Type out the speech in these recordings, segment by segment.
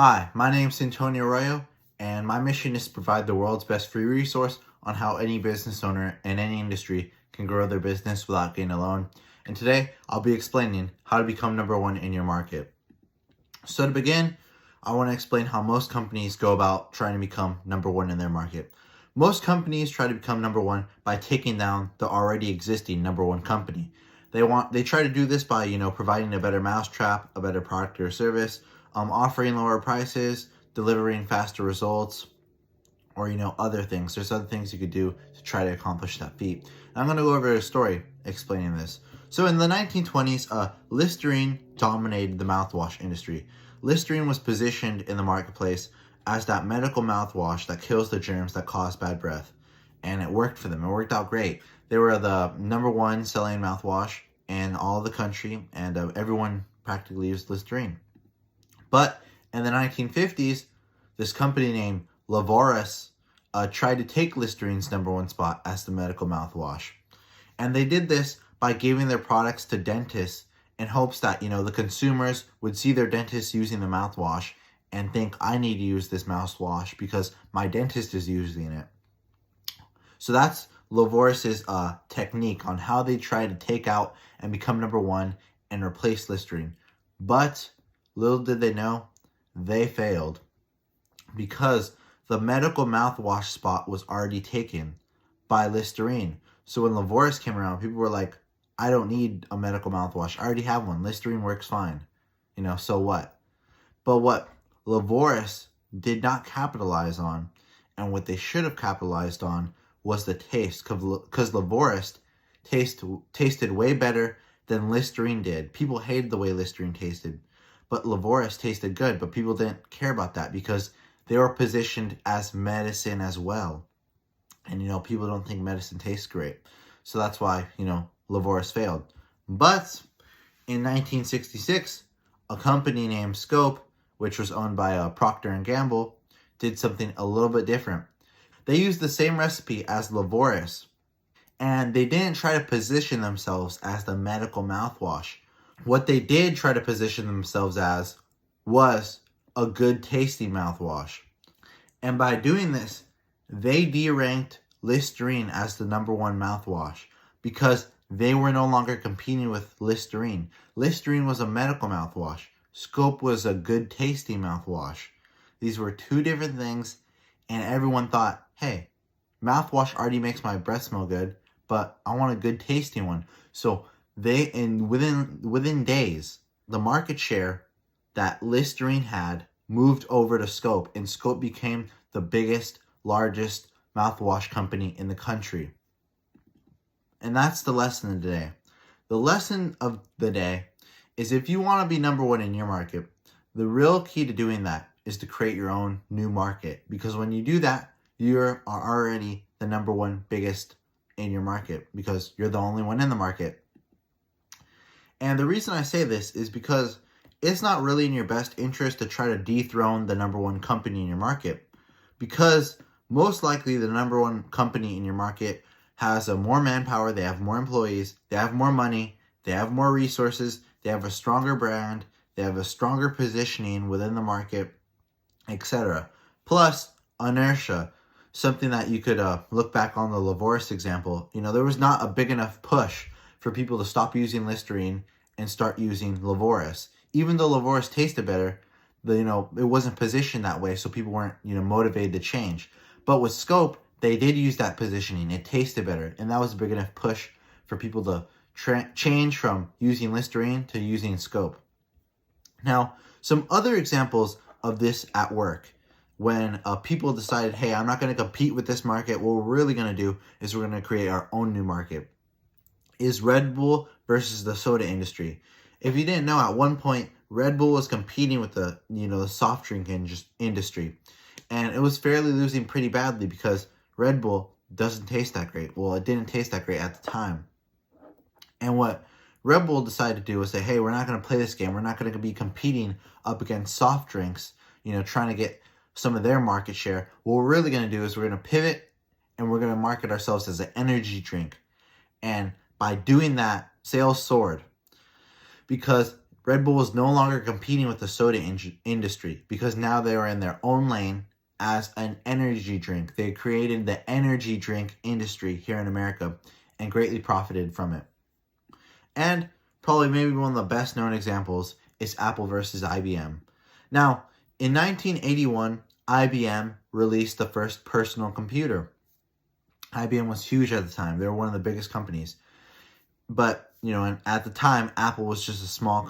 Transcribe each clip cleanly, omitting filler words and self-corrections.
Hi, my name is Antonio Arroyo, and my mission is to provide the world's best free resource on how any business owner in any industry can grow their business without getting a loan. And today, I'll be explaining how to become number one in your market. So to begin, I want to explain how most companies go about trying to become number one in their market. Most companies try to become number one by taking down the already existing number one company. They try to do this by providing a better mousetrap, a better product or service, offering lower prices, delivering faster results, or other things. There's other things you could do to try to accomplish that feat. And I'm going to go over a story explaining this. So in the 1920s, Listerine dominated the mouthwash industry. Listerine was positioned in the marketplace as that medical mouthwash that kills the germs that cause bad breath. And it worked for them. It worked out great. They were the number one selling mouthwash in all of the country, and everyone practically used Listerine. But in the 1950s, this company named Lavoris tried to take Listerine's number one spot as the medical mouthwash. And they did this by giving their products to dentists in hopes that, the consumers would see their dentist using the mouthwash and think, I need to use this mouthwash because my dentist is using it. So that's Lavoris's technique on how they try to take out and become number one and replace Listerine. But little did they know, they failed because the medical mouthwash spot was already taken by Listerine. So when Lavoris came around, people were like, I don't need a medical mouthwash. I already have one. Listerine works fine. So what? But what Lavoris did not capitalize on, and what they should have capitalized on, was the taste. Because Lavoris tasted way better than Listerine did. People hated the way Listerine tasted. But Lavoris tasted good, but people didn't care about that because they were positioned as medicine as well. And, people don't think medicine tastes great. So that's why, Lavoris failed. But in 1966, a company named Scope, which was owned by Procter & Gamble, did something a little bit different. They used the same recipe as Lavoris, and they didn't try to position themselves as the medical mouthwash. What they did try to position themselves as was a good tasting mouthwash. And by doing this, they deranked Listerine as the number one mouthwash because they were no longer competing with Listerine. Listerine was a medical mouthwash. Scope was a good tasting mouthwash. These were two different things, and everyone thought, hey, mouthwash already makes my breath smell good, but I want a good tasting one. So within days, the market share that Listerine had moved over to Scope, and Scope became the biggest, largest mouthwash company in the country. And that's the lesson of the day. The lesson of the day is if you want to be number one in your market, the real key to doing that is to create your own new market. Because when you do that, you are already the number one biggest in your market because you're the only one in the market. And the reason I say this is because it's not really in your best interest to try to dethrone the number one company in your market, because most likely the number one company in your market has more manpower, they have more employees, they have more money, they have more resources, they have a stronger brand, they have a stronger positioning within the market, etc. Plus inertia, something that you could look back on the Lavoris example. There was not a big enough push for people to stop using Listerine and start using Lavoris. Even though Lavoris tasted better, it wasn't positioned that way, so people weren't, motivated to change. But with Scope, they did use that positioning. It tasted better, and that was a big enough push for people to change from using Listerine to using Scope. Now, some other examples of this at work. When people decided, hey, I'm not going to compete with this market, what we're really going to do is we're going to create our own new market, is Red Bull versus the soda industry. If you didn't know, at one point, Red Bull was competing with the soft drink industry. And it was fairly losing pretty badly because Red Bull doesn't taste that great. Well, it didn't taste that great at the time. And what Red Bull decided to do was say, hey, we're not going to play this game. We're not going to be competing up against soft drinks, trying to get some of their market share. What we're really going to do is we're going to pivot and we're going to market ourselves as an energy drink. And by doing that, sales soared because Red Bull was no longer competing with the soda industry because now they were in their own lane as an energy drink. They created the energy drink industry here in America and greatly profited from it. And probably maybe one of the best known examples is Apple versus IBM. Now, in 1981, IBM released the first personal computer. IBM was huge at the time. They were one of the biggest companies. But, and at the time, Apple was just a small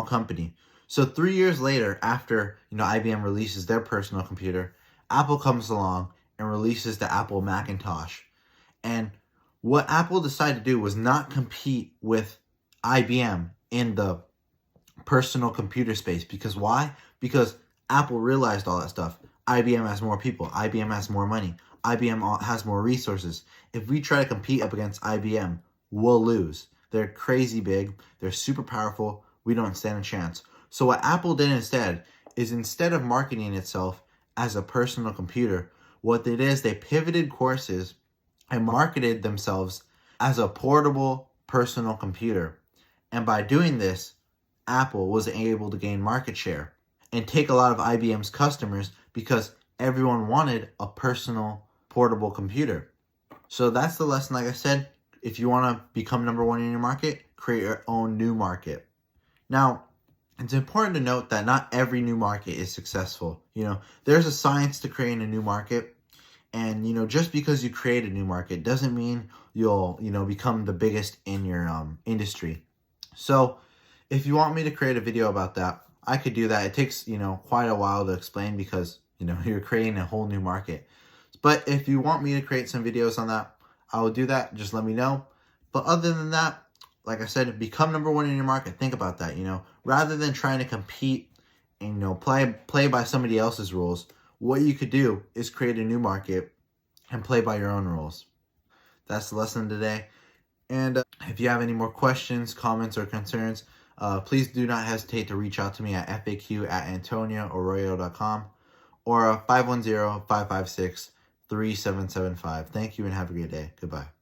company. So 3 years later, after, IBM releases their personal computer, Apple comes along and releases the Apple Macintosh. And what Apple decided to do was not compete with IBM in the personal computer space. Because why? Because Apple realized all that stuff. IBM has more people. IBM has more money. IBM has more resources. If we try to compete up against IBM, we'll lose. They're crazy big. They're super powerful. We don't stand a chance. So what Apple did instead of marketing itself as a personal computer, what they did is they pivoted courses and marketed themselves as a portable personal computer. And by doing this, Apple was able to gain market share and take a lot of IBM's customers because everyone wanted a personal portable computer. So that's the lesson. Like I said, if you want to become number one in your market, create your own new market. Now, it's important to note that not every new market is successful. There's a science to creating a new market. And, just because you create a new market doesn't mean you'll, become the biggest in your industry. So if you want me to create a video about that, I could do that. It takes, quite a while to explain because, you're creating a whole new market. But if you want me to create some videos on that, I will do that. Just let me know. But other than that, like I said, become number one in your market. Think about that, rather than trying to compete and, play by somebody else's rules. What you could do is create a new market and play by your own rules. That's the lesson today. And if you have any more questions, comments, or concerns, please do not hesitate to reach out to me at faq@antonioarroyo.com or 510-556-3775. Thank you and have a great day. Goodbye.